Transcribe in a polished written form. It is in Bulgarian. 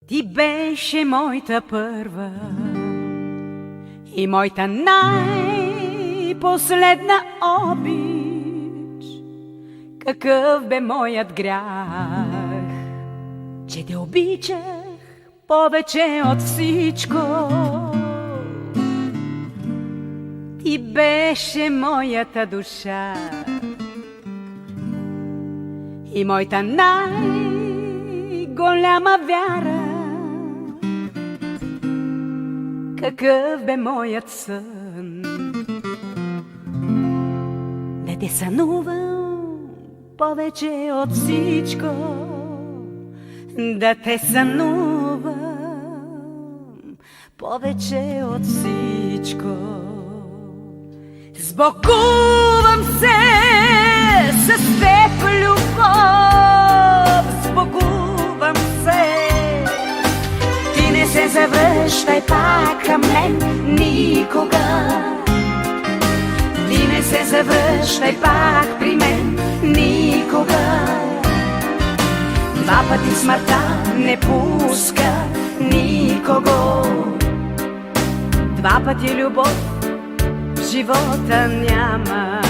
Ти беше моята първа и моята най-последна обич. Какъв бе моят грях, че те обичах повече от всичко. Ти беше моята душа и моята най-голяма вяра. Какъв бе моят сън, да те сънувам повече от всичко, да те сънувам повече от всичко. Сбогувам се с теб, любов, сбогувам се. Ти не се завръщай пак към мен никога. Ти не се завръщай пак при мен никога. Два пъти смъртта не пуска никого. Два пъти любов в живота няма.